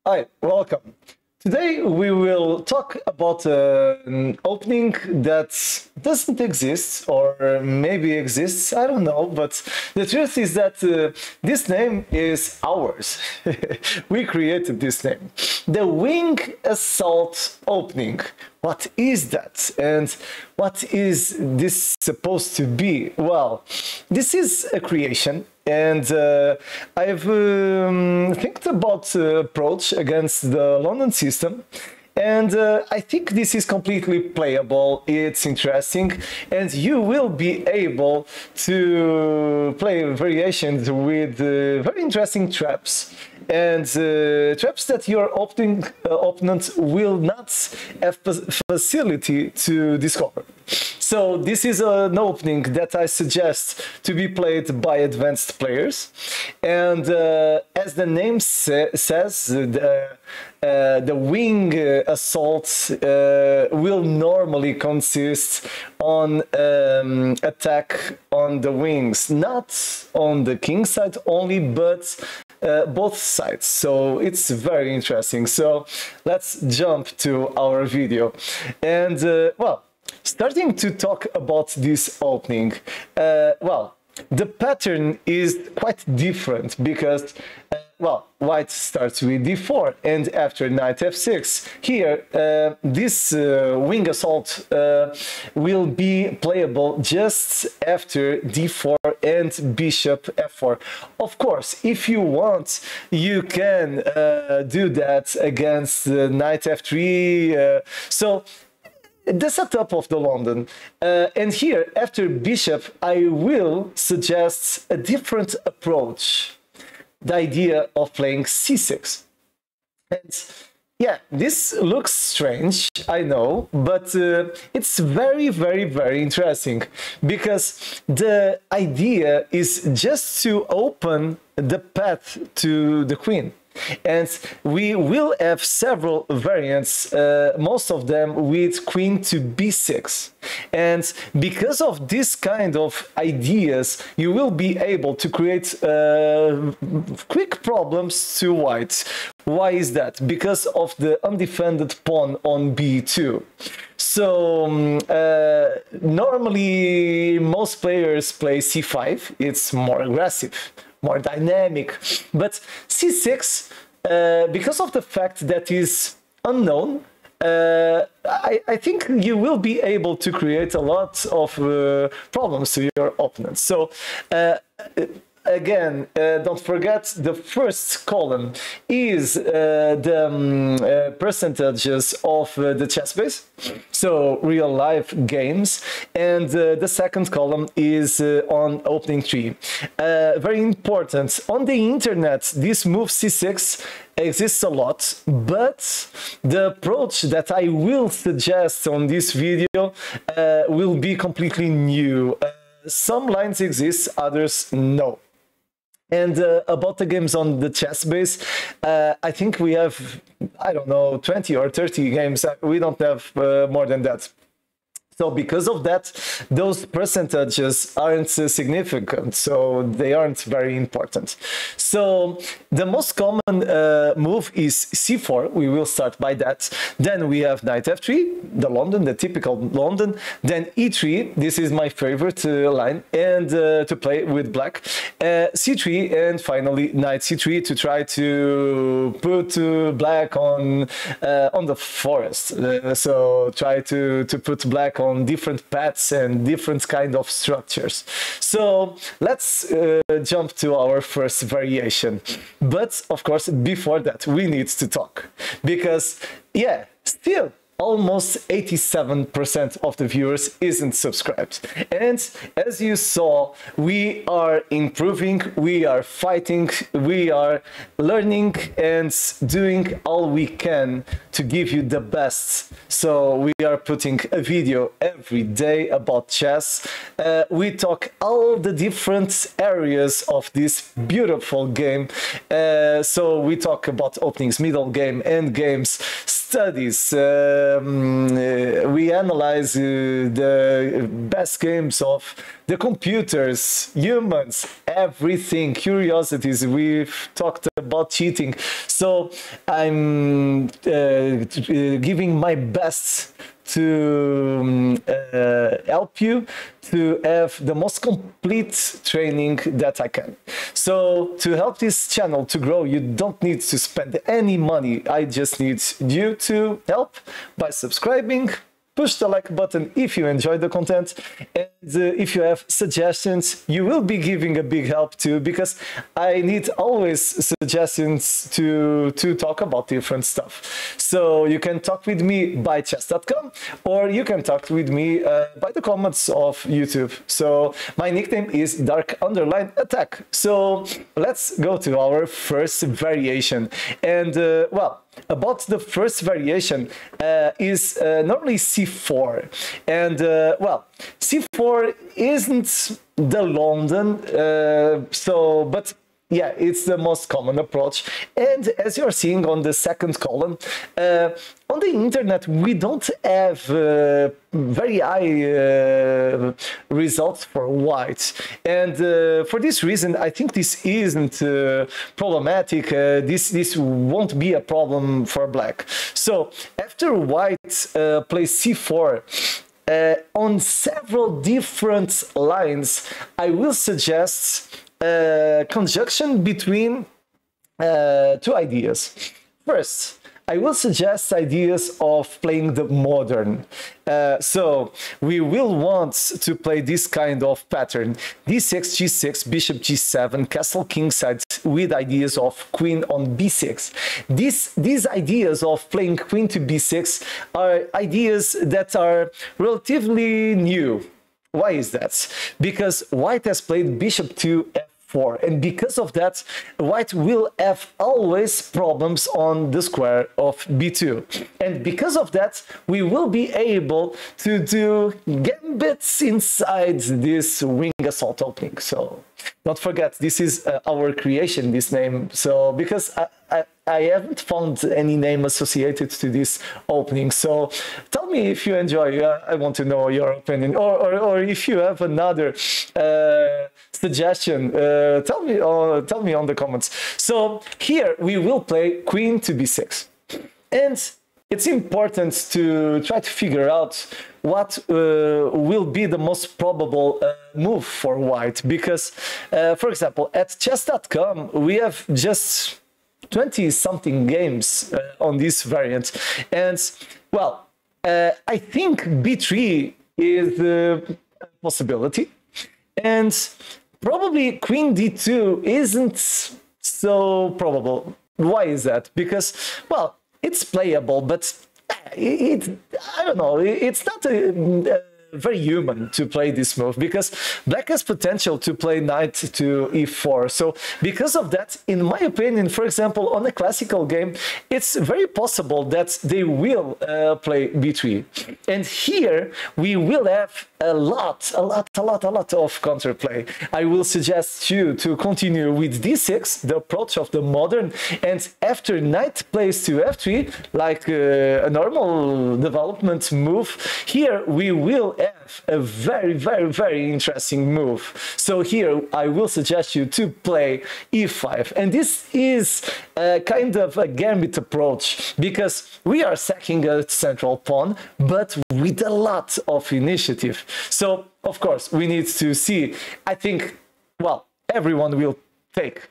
Hi, welcome. Today we will talk about an opening that doesn't exist or maybe exists, I don't know, but the truth is that this name is ours. We created this name. The Wing Assault opening. What is that? And what is this supposed to be? Well, this is a creation, and I've think about approach against the London system, and I think this is completely playable. It's interesting, and you will be able to play variations with very interesting traps, and traps that your opponent will not have facility to discover. So this is an opening that I suggest to be played by advanced players, and as the name says, the wing assault will normally consist on attack on the wings, not on the king side only, but both sides. So it's very interesting. So let's jump to our video, and well, starting to talk about this opening, well, the pattern is quite different because, well, white starts with d4 and after knight f6. Here, this wing assault will be playable just after d4 and bishop f4. Of course, if you want, you can do that against knight f3. So the setup of the London, and here after bishop I will suggest a different approach, the idea of playing c6. And yeah, this looks strange, I know, but it's very interesting because the idea is just to open the path to the queen. And we will have several variants, most of them with queen to b6. And because of this kind of ideas, you will be able to create quick problems to white. Why is that? Because of the undefended pawn on b2. So normally most players play c5, it's more aggressive, more dynamic, but c6, because of the fact that is unknown, I think you will be able to create a lot of problems to your opponent. So again, don't forget the first column is the percentages of the chess base, so real life games, and the second column is on opening tree. Very important. On the internet, this move c6 exists a lot, but the approach that I will suggest on this video will be completely new. Some lines exist, others no. And about the games on the chess base, I think we have, I don't know, 20 or 30 games. We don't have more than that. So because of that, those percentages aren't significant, so they aren't very important. So the most common move is c4. We will start by that. Then we have knight f3, the London, the typical London. Then e3, this is my favorite line, and to play with black. c3, and finally knight c3 to try to put black on the forest. So try to put black on different paths and different kind of structures. So let's jump to our first variation. But of course, before that, we need to talk, because yeah, still almost 87% of the viewers isn't subscribed. And as you saw, we are improving, we are fighting, we are learning and doing all we can to give you the best. So we are putting a video every day about chess. We talk all the different areas of this beautiful game. So we talk about openings, middle game, end games, studies. We analyze the best games of the computers, humans, everything, curiosities. We've talked about about cheating. So I'm giving my best to help you to have the most complete training that I can. So to help this channel to grow, you don't need to spend any money. I just need you to help by subscribing, push the like button if you enjoy the content, and if you have suggestions, you will be giving a big help too, because I need always suggestions to talk about different stuff. So you can talk with me by chess.com, or you can talk with me by the comments of YouTube. So my nickname is dark_attack. So let's go to our first variation. And well, about the first variation is normally c4, and well, c4 isn't the London, but yeah, it's the most common approach. And as you're seeing on the second column, on the internet, we don't have very high results for white. And for this reason, I think this isn't problematic. This won't be a problem for black. So after white plays c4, on several different lines, I will suggest conjunction between two ideas. First, I will suggest ideas of playing the modern. So we will want to play this kind of pattern: d6, g6, bishop g7, castle kingside, with ideas of queen on b6. These ideas of playing queen to b6 are ideas that are relatively new. Why is that? Because white has played bishop to f4, and because of that, white will have always problems on the square of b2. And because of that, we will be able to do gambits inside this wing assault opening. So don't forget, this is our creation, this name. So because I haven't found any name associated to this opening. So tell me if you enjoy. I want to know your opinion, or if you have another suggestion. Tell me on the comments. So here we will play queen to b6, and it's important to try to figure out what will be the most probable move for white, because for example, at chess.com we have just 20-something games on this variant, and well, I think b3 is a possibility, and probably queen d2 isn't so probable. Why is that? Because, well, it's playable, but I don't know, it's not very human to play this move, because black has potential to play knight to e4. So because of that, in my opinion, for example, on a classical game, it's very possible that they will play b3. And here we will have a lot of counterplay. I will suggest you to continue with d6, the approach of the modern, and after knight plays to f3, like a normal development move, here we will have a very interesting move. So here I will suggest you to play e5, and this is kind of a gambit approach, because we are sacking a central pawn, but with a lot of initiative. So of course we need to see. I think, well, everyone will take.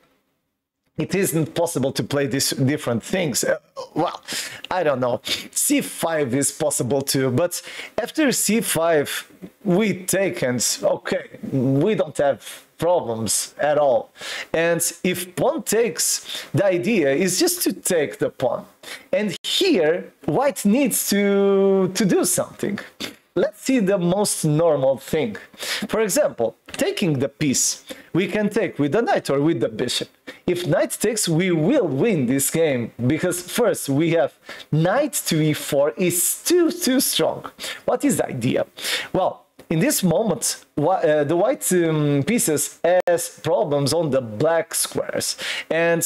It isn't possible to play these different things. Well, I don't know. c5 is possible too, but after c5 we take, and okay, we don't have problems at all. And if pawn takes, the idea is just to take the pawn. And here white needs to do something. Let's see the most normal thing. For example, taking the piece. We can take with the knight or with the bishop. If knight takes, we will win this game, because first we have knight to e4 is too strong. What is the idea? Well, in this moment, the white pieces has problems on the black squares. And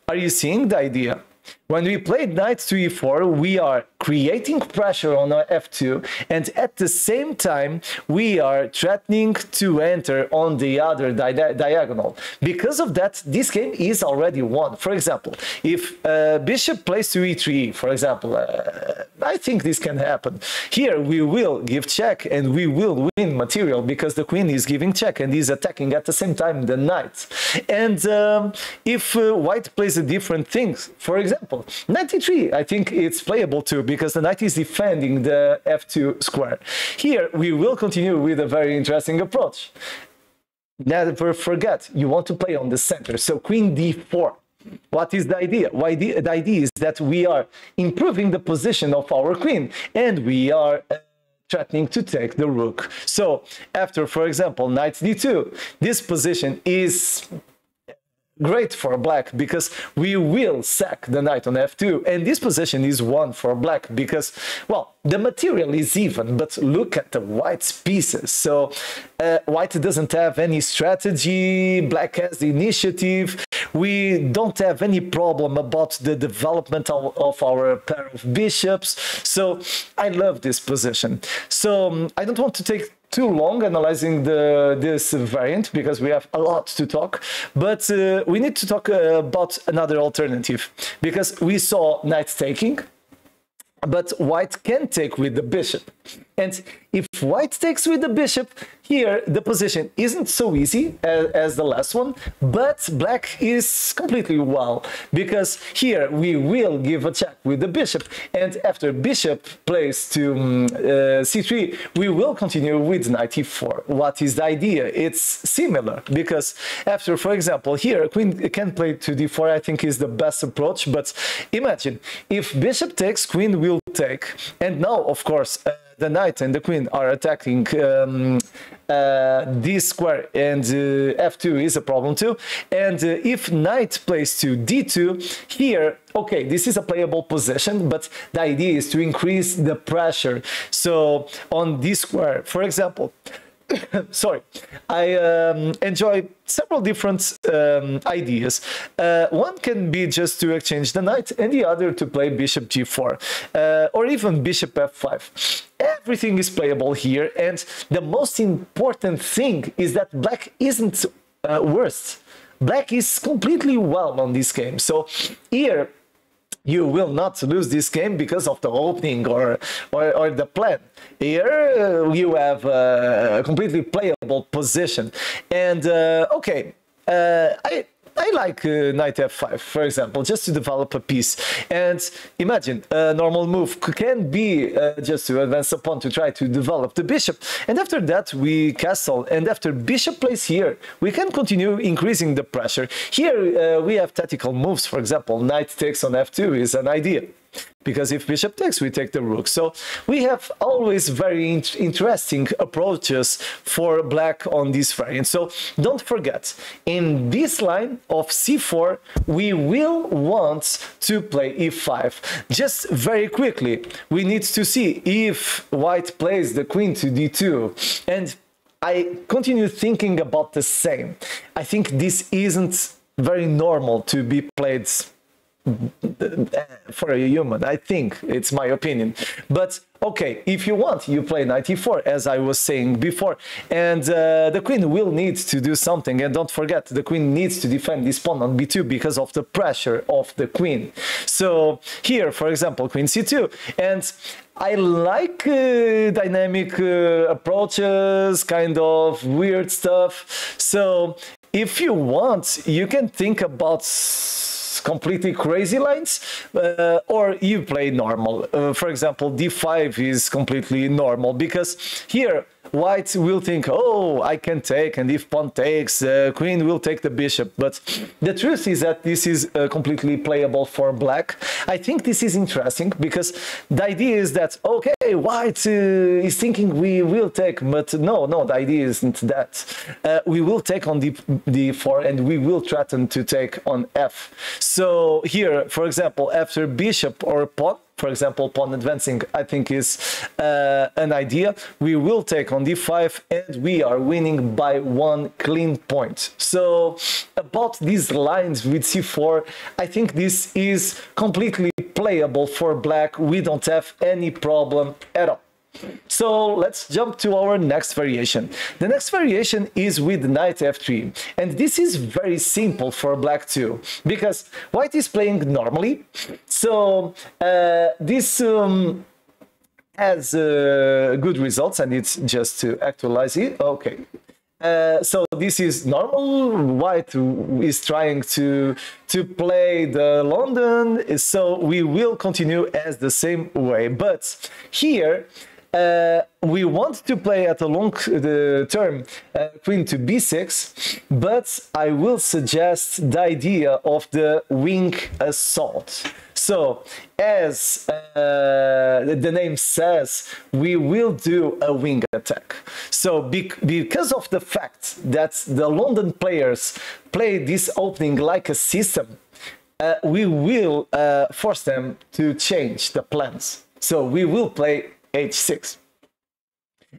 are you seeing the idea? when we played knight to e4, we are creating pressure on our f2, and at the same time, we are threatening to enter on the other diagonal. Because of that, this game is already won. For example, if bishop plays to e3, for example, I think this can happen. Here, we will give check, and we will win material because the queen is giving check and is attacking at the same time the knight. And if white plays a different thing, for example, knight e3, I think it's playable too because the knight is defending the f2 square. Here, we will continue with a very interesting approach. Never forget, you want to play on the center, so queen d4. What is the idea? The idea is that we are improving the position of our queen, and we are threatening to take the rook. So after, for example, knight d2, this position is great for black because we will sack the knight on f2, and this position is won for black because, well, the material is even, but look at the white's pieces. So white doesn't have any strategy, black has the initiative. We don't have any problem about the development of our pair of bishops. So I love this position. So I don't want to take too long analyzing this variant because we have a lot to talk, but we need to talk about another alternative because we saw knight taking, but white can take with the bishop. And if white takes with the bishop, here the position isn't so easy as the last one, but black is completely well, because here we will give a check with the bishop, and after bishop plays to c3, we will continue with knight e4. What is the idea? It's similar, because after, for example, here queen can play to d4, I think is the best approach, but imagine if bishop takes, queen will take, and now, of course, the knight and the queen are attacking d square, and f2 is a problem too. And if knight plays to d2, here, okay, this is a playable position, but the idea is to increase the pressure. So on d square, for example, sorry, I enjoy several different ideas. One can be just to exchange the knight, and the other to play bishop g4, or even bishop f5. Everything is playable here, and the most important thing is that black isn't worse. Black is completely well on this game. So here, you will not lose this game because of the opening or the plan. Here you have a completely playable position. And okay, I like knight f5, for example, just to develop a piece. And imagine a normal move can be just to advance a pawn to try to develop the bishop. And after that, we castle. And after bishop plays here, we can continue increasing the pressure. Here, we have tactical moves. For example, knight takes on f2 is an idea, because if bishop takes, we take the rook. So we have always very interesting approaches for black on this variant. So don't forget, in this line of c4, we will want to play e5. Just very quickly, we need to see if white plays the queen to d2. And I continue thinking about the same. I think this isn't very normal to be played for a human. I think it's my opinion, but okay, if you want, you play knight e4, as I was saying before, and the queen will need to do something. And don't forget, the queen needs to defend this pawn on b2 because of the pressure of the queen. So here, for example, queen c2, and I like dynamic approaches, kind of weird stuff. So if you want, you can think about completely crazy lines, or you play normal. For example, d5 is completely normal, because here white will think, oh, I can take, and if pawn takes, queen will take the bishop. But the truth is that this is completely playable for black. I think this is interesting because the idea is that, okay, white is thinking we will take, but no, the idea isn't that. We will take on d4, and we will threaten to take on f. So here, for example, after bishop or pawn, for example, pawn advancing, I think is an idea. We will take on d5 and we are winning by 1 clean point. So about these lines with c4, I think this is completely playable for black. We don't have any problem at all. So let's jump to our next variation. The next variation is with knight f3, and this is very simple for black too, because white is playing normally. So this has good results, and it's just to actualize it. Okay. So this is normal. White is trying to play the London, so we will continue as the same way. But here we want to play at a long term queen to b6, but I will suggest the idea of the wing assault. So, as the name says, we will do a wing attack. So, because of the fact that the London players play this opening like a system, we will force them to change the plans. So, we will play h6.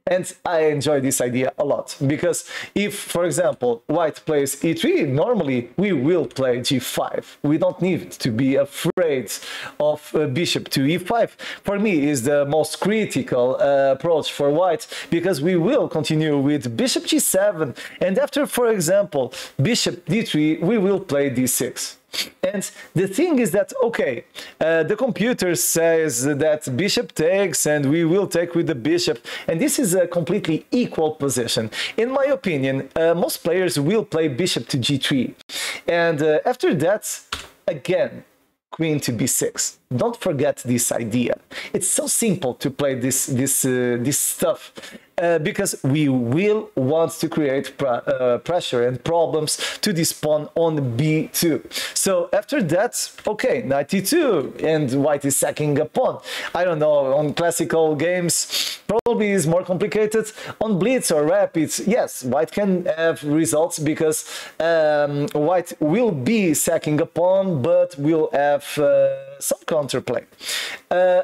And I enjoy this idea a lot, because if, for example, white plays e3, normally we will play g5. We don't need to be afraid of bishop to e5. For me, is the most critical approach for white, because we will continue with bishop g7, and after, for example, bishop d3, we will play d6. And the thing is that, okay, the computer says that bishop takes and we will take with the bishop, and this is a completely equal position. In my opinion, most players will play bishop to g3, and after that, again, queen to b6. Don't forget this idea. It's so simple to play this stuff, because we will want to create pressure and problems to this pawn on b2. So after that, okay, knight e2, and white is sacking a pawn. I don't know, on classical games, probably is more complicated. On blitz or rapid, yes, white can have results, because white will be sacking a pawn, but will have some counterplay.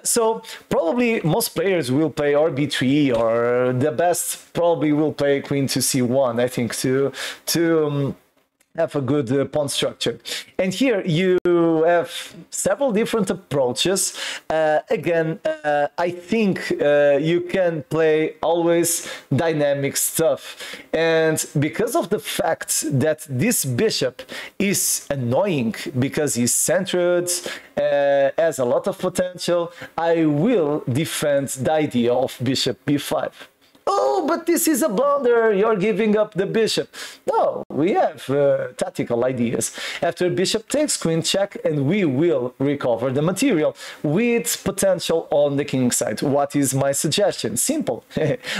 So probably most players will play or b3, or the best probably will play queen to c1, I think, to have a good pawn structure. And here you have several different approaches. Again, I think you can play always dynamic stuff. And because of the fact that this bishop is annoying, because he's centered, has a lot of potential, I will defend the idea of bishop b5. Oh, but this is a blunder, you're giving up the bishop. No, we have tactical ideas. After bishop takes, queen check, and we will recover the material with potential on the king side. What is my suggestion? Simple.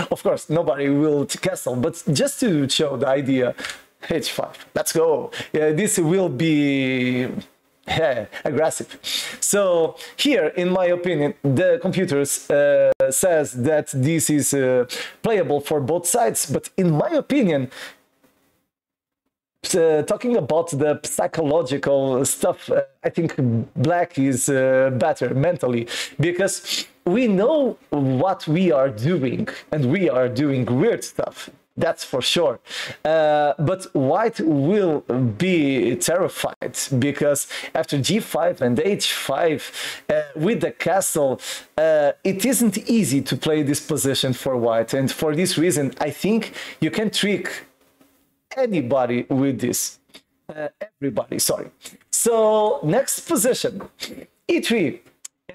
Of course, nobody will castle, but just to show the idea, h5. Let's go. This will be aggressive. So here, in my opinion, the computer says that this is playable for both sides, but in my opinion, talking about the psychological stuff, I think black is better mentally, because we know what we are doing, and we are doing weird stuff. That's for sure. But white will be terrified, because after g5 and h5 with the castle, it isn't easy to play this position for white. And for this reason, I think you can trick anybody with this. Everybody, sorry. So next position, e3.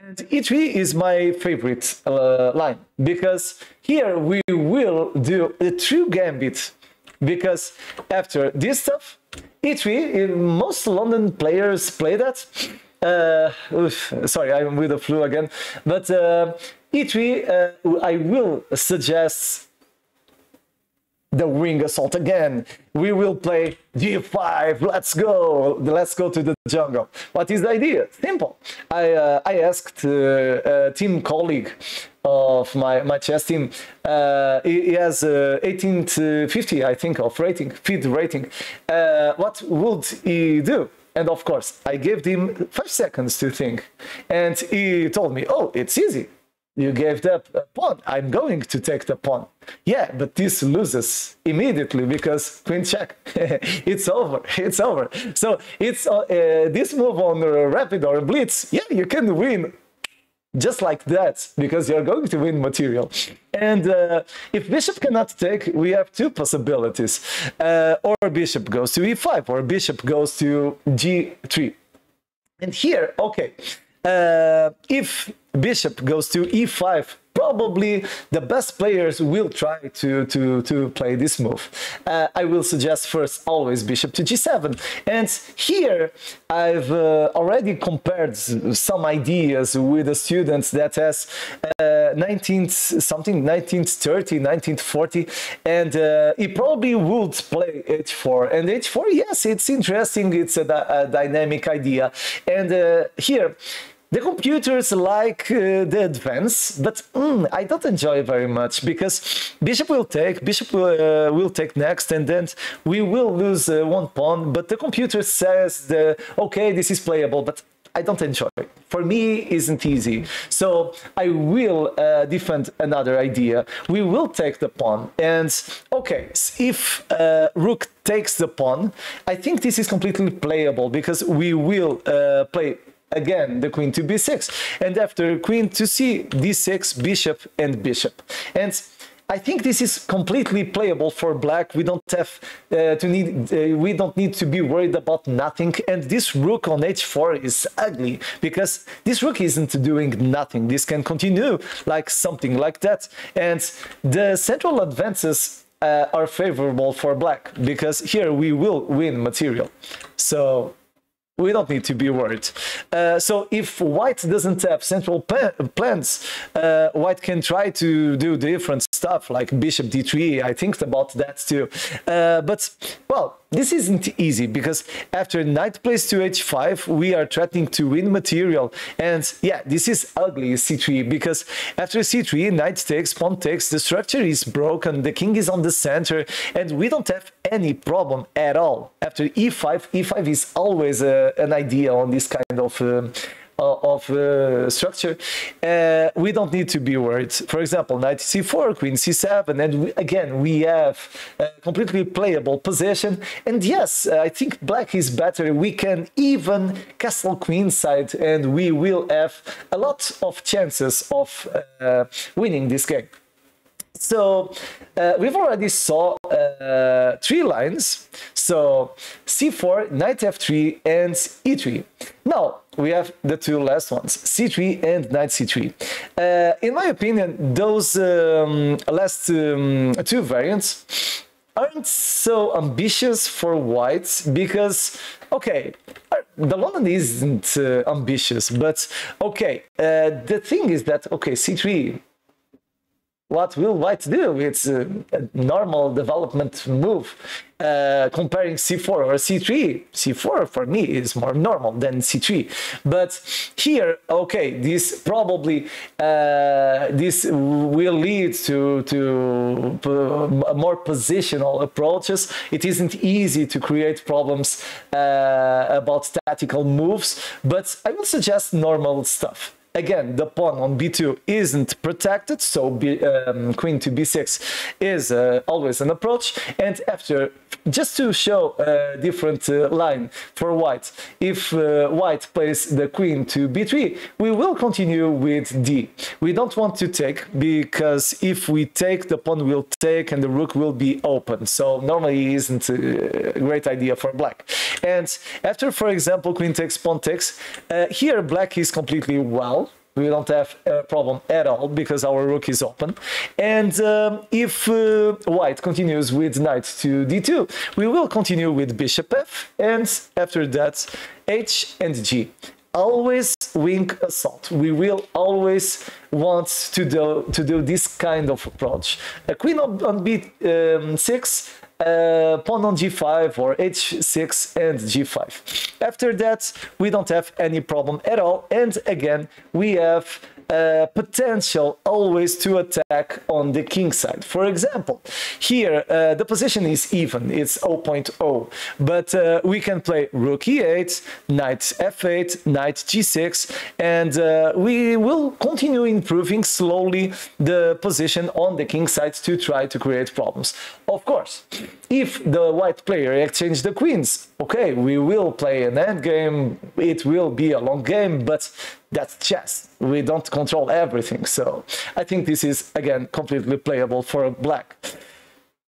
And e3 is my favorite line, because here we will do a true gambit, because after this stuff, e3, most London players play that. Sorry, I'm with the flu again, but e3, I will suggest the wing assault again. We will play g5. Let's go to the jungle. What is the idea? Simple. I asked a team colleague of my chess team. He has 18 to 50, I think, of rating, feed rating. What would he do? And of course, I gave him 5 seconds to think. And he told me, oh, it's easy. You gave the pawn. I'm going to take the pawn. Yeah, but this loses immediately because queen check. It's over. It's over. So it's this move on rapid or blitz. Yeah, you can win just like that because you're going to win material. And if bishop cannot take, we have two possibilities. Or bishop goes to e5 or bishop goes to g3. And here, okay, if bishop goes to e5, probably the best players will try to play this move. I will suggest first always bishop to g7. And here I've already compared some ideas with the students that has 1930, 1940, and he probably would play h4. And h4, yes, it's interesting, it's a dynamic idea. And here, the computers like the advance, but I don't enjoy very much because bishop will take next, and then we will lose one pawn. But the computer says, okay, this is playable, but I don't enjoy it. For me, isn't easy. So I will defend another idea. We will take the pawn, and okay, if rook takes the pawn, I think this is completely playable because we will play again the queen to b6, and after queen to c, d6, bishop and bishop. And I think this is completely playable for black. We don't have we don't need to be worried about nothing. And this rook on h4 is ugly because this rook isn't doing nothing. This can continue like something like that, and the central advances are favorable for black because here we will win material. So we don't need to be worried. So if white doesn't have central plans, white can try to do different stuff like bishop d3. I think about that too. But, well, this isn't easy because after knight plays to h5, we are threatening to win material. And yeah, this is ugly, c3, because after c3, knight takes, pawn takes, the structure is broken, the king is on the center, and we don't have any problem at all. After e5, e5 is always an idea on this kind of structure. We don't need to be worried. For example, knight c4, queen c7, and again we have a completely playable position. And yes, I think black is better. We can even castle queenside, and we will have a lot of chances of winning this game. So we've already saw 3 lines. So c4, knight f3, and e3. Now we have the 2 last ones, c3 and knight c3. In my opinion, those last 2 variants aren't so ambitious for white because, okay, the London isn't ambitious, but okay, the thing is that, okay, c3, what will white do? It's a normal development move. Comparing c4 or c3, c4 for me is more normal than c3. But here, okay, this probably this will lead to more positional approaches. It isn't easy to create problems about tactical moves, but I will suggest normal stuff. Again, the pawn on b2 isn't protected, so queen to b6 is always an approach. And after, just to show a different line for white, if white plays the queen to b3, we will continue with d. We don't want to take, because if we take, the pawn will take and the rook will be open. So normally isn't a great idea for black. And after, for example, queen takes, pawn takes, here black is completely well. We don't have a problem at all because our rook is open. And if white continues with knight to d2, we will continue with bishop f, and after that h and g. Always wing assault. We will always want to do this kind of approach. A queen on b6 pawn on g5 or h6 and g5. After that, we don't have any problem at all. And again, we have potential always to attack on the king side. For example, here the position is even, it's 0.0, but we can play rook e8, knight f8, knight g6, and we will continue improving slowly the position on the king side to try to create problems. Of course, if the white player exchanges the queens, okay, we will play an endgame, it will be a long game, but that's chess. We don't control everything, so I think this is, again, completely playable for black.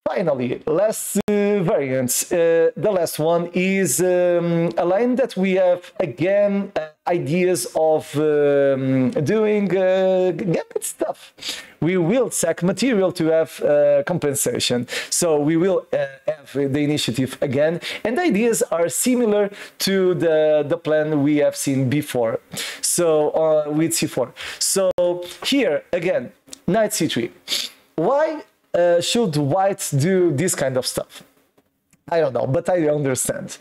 Finally, last variant. The last one is a line that we have, again, ideas of doing gambit stuff. We will sack material to have compensation. So we will have the initiative again. And the ideas are similar to the plan we have seen before. So with c4. So here, again, knight c3. Why should white do this kind of stuff? I don't know, but I understand.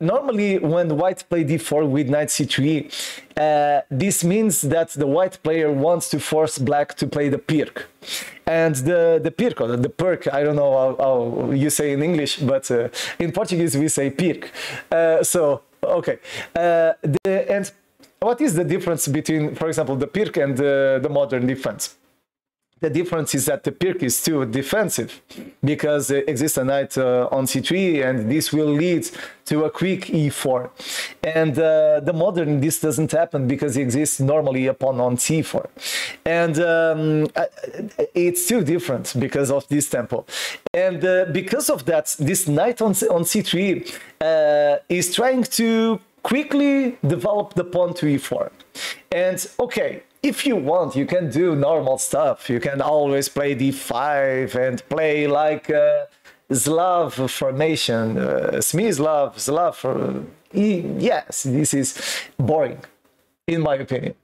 Normally, when white play d4 with knight c3, this means that the white player wants to force black to play the pirk. And the pirco, the perk, I don't know how you say in English, but in Portuguese we say pirk. Okay. And what is the difference between, for example, the pirk and the modern defense? The difference is that the pirk is too defensive because there exists a knight on c3, and this will lead to a quick e4. And the modern, this doesn't happen because it exists normally a pawn on c4. And it's too different because of this tempo. And because of that, this knight on c3 is trying to quickly develop the pawn to e4. And okay, if you want, you can do normal stuff. You can always play d5 and play like Slav formation, Smyslav, Slav. Yes, this is boring, in my opinion.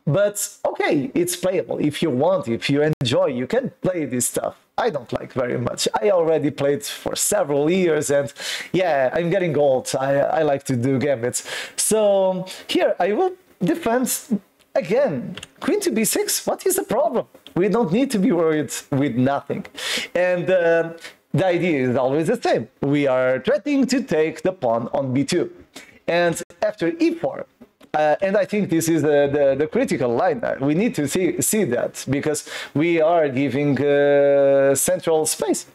But okay, it's playable. If you want, if you enjoy, you can play this stuff. I don't like very much. I already played for several years, and yeah, I'm getting old. I like to do gambits. So here I will defend. Again, queen to b6, what is the problem? We don't need to be worried with nothing. And the idea is always the same. We are threatening to take the pawn on b2. And after e4, and I think this is the critical line. We need to see that because we are giving central space.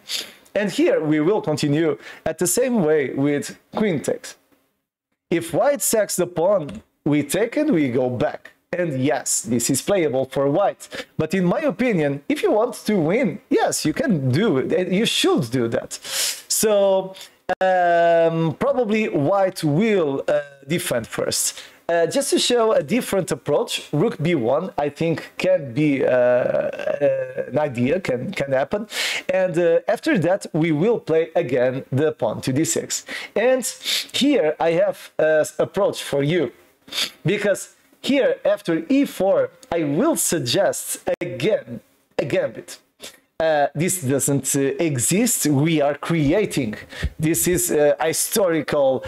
And here we will continue at the same way with queen takes. If white sacks the pawn, we take and we go back. And yes, this is playable for white. But in my opinion, if you want to win, yes, you can do it. You should do that. So probably white will defend first. Just to show a different approach, rook b1, I think can be an idea, can happen. And after that, we will play again the pawn to d6. And here I have an approach for you, because here, after e4, I will suggest again a gambit. This doesn't exist, we are creating. This is a historical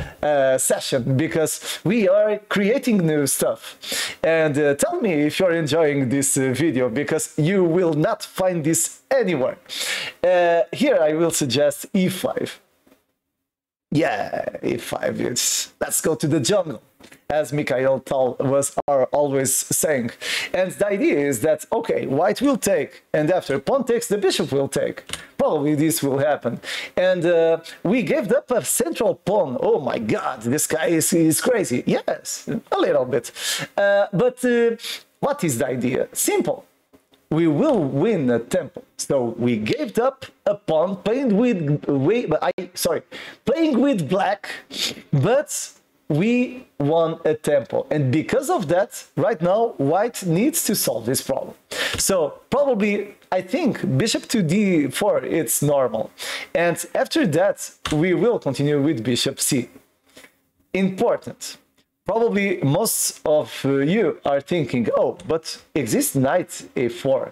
session because we are creating new stuff. And tell me if you're enjoying this video, because you will not find this anywhere. Here I will suggest e5. Yeah, e5, let's go to the jungle, as Mikhail Tal was always saying. And the idea is that, okay, white will take, and after pawn takes, the bishop will take. Probably this will happen. And we gave up a central pawn. Oh my god, this guy is crazy. Yes, a little bit. But what is the idea? Simple. We will win a tempo. So we gave up a pawn, playing with black, but we won a tempo. And because of that, right now, white needs to solve this problem. So probably, I think, bishop to d4, it's normal. And after that, we will continue with bishop c. Important. Probably most of you are thinking, oh, but exists knight a4.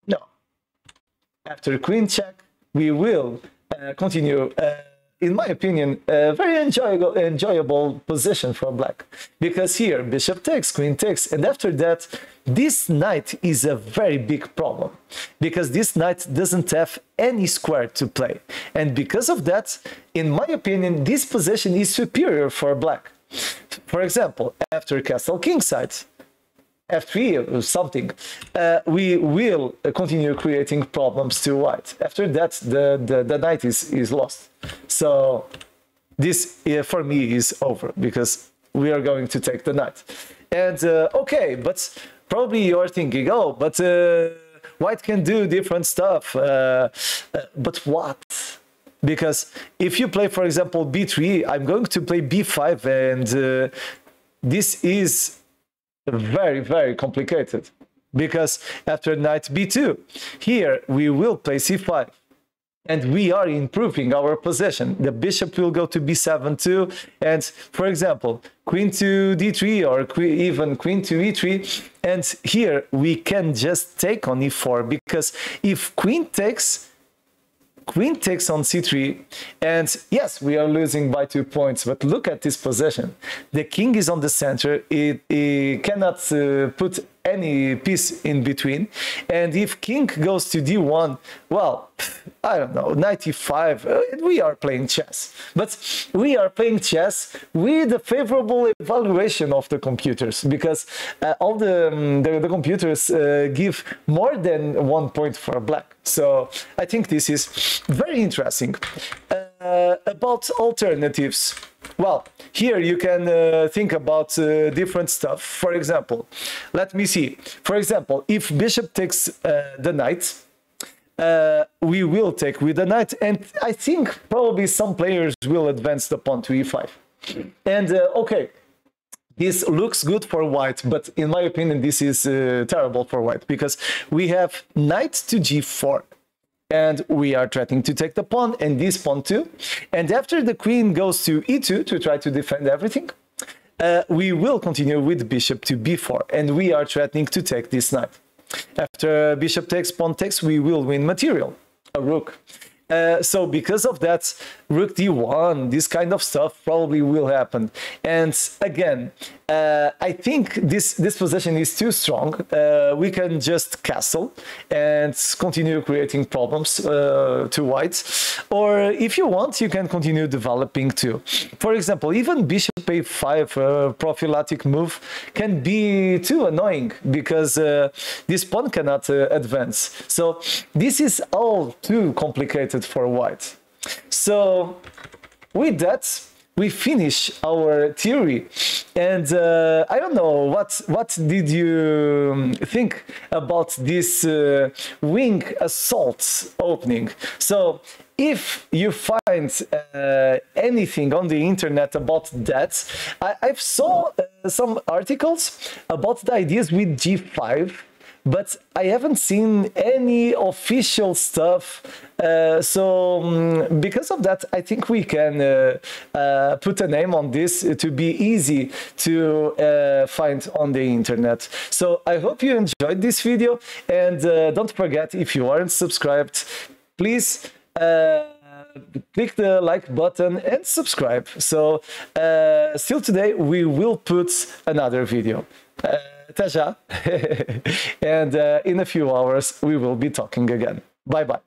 No. After queen check, we will continue. In my opinion, a very enjoyable position for black. Because here, bishop takes, queen takes, and after that, this knight is a very big problem. Because this knight doesn't have any square to play. And because of that, in my opinion, this position is superior for black. For example, after castle kingside, f3 or something, we will continue creating problems to white. After that, the knight is lost. So this, for me, is over, because we are going to take the knight. And okay, but probably you're thinking, oh, but white can do different stuff. But what? Because if you play, for example, b3, I'm going to play b5, and this is very, very complicated, because after knight b2, here we will play c5, and we are improving our position. The bishop will go to b7 too, and for example, queen to d3, or even queen to e3, and here we can just take on e4, because if queen takes on c3, and yes, we are losing by 2 points, but look at this position. The king is on the center, it cannot put any piece in between, and if king goes to d1, well, I don't know, knight e5, we are playing chess. But we are playing chess with a favorable evaluation of the computers, because all the computers give more than 1 point for black. So I think this is very interesting. About alternatives, well, here you can think about different stuff. For example, let me see. For example, if bishop takes the knight, we will take with the knight, and I think probably some players will advance the pawn to e5. And okay, this looks good for white, but in my opinion, this is terrible for white, because we have knight to g4, and we are threatening to take the pawn, and this pawn too. And after the queen goes to e2 to try to defend everything, we will continue with bishop to b4, and we are threatening to take this knight. After bishop takes, pawn takes, we will win material, a rook. So because of that, rook d1, this kind of stuff probably will happen. And again, I think this position is too strong. We can just castle and continue creating problems to white. Or if you want, you can continue developing too. For example, even bishop a5 prophylactic move can be too annoying, because this pawn cannot advance. So this is all too complicated for white. So with that, we finish our theory, and I don't know what did you think about this wing assault opening. So if you find anything on the internet about that, I've saw some articles about the ideas with g5, but I haven't seen any official stuff. So because of that, I think we can put a name on this to be easy to find on the internet. So I hope you enjoyed this video, and don't forget, if you aren't subscribed, please click the like button and subscribe. So still today we will put another video. Até já. And in a few hours we will be talking again. Bye bye.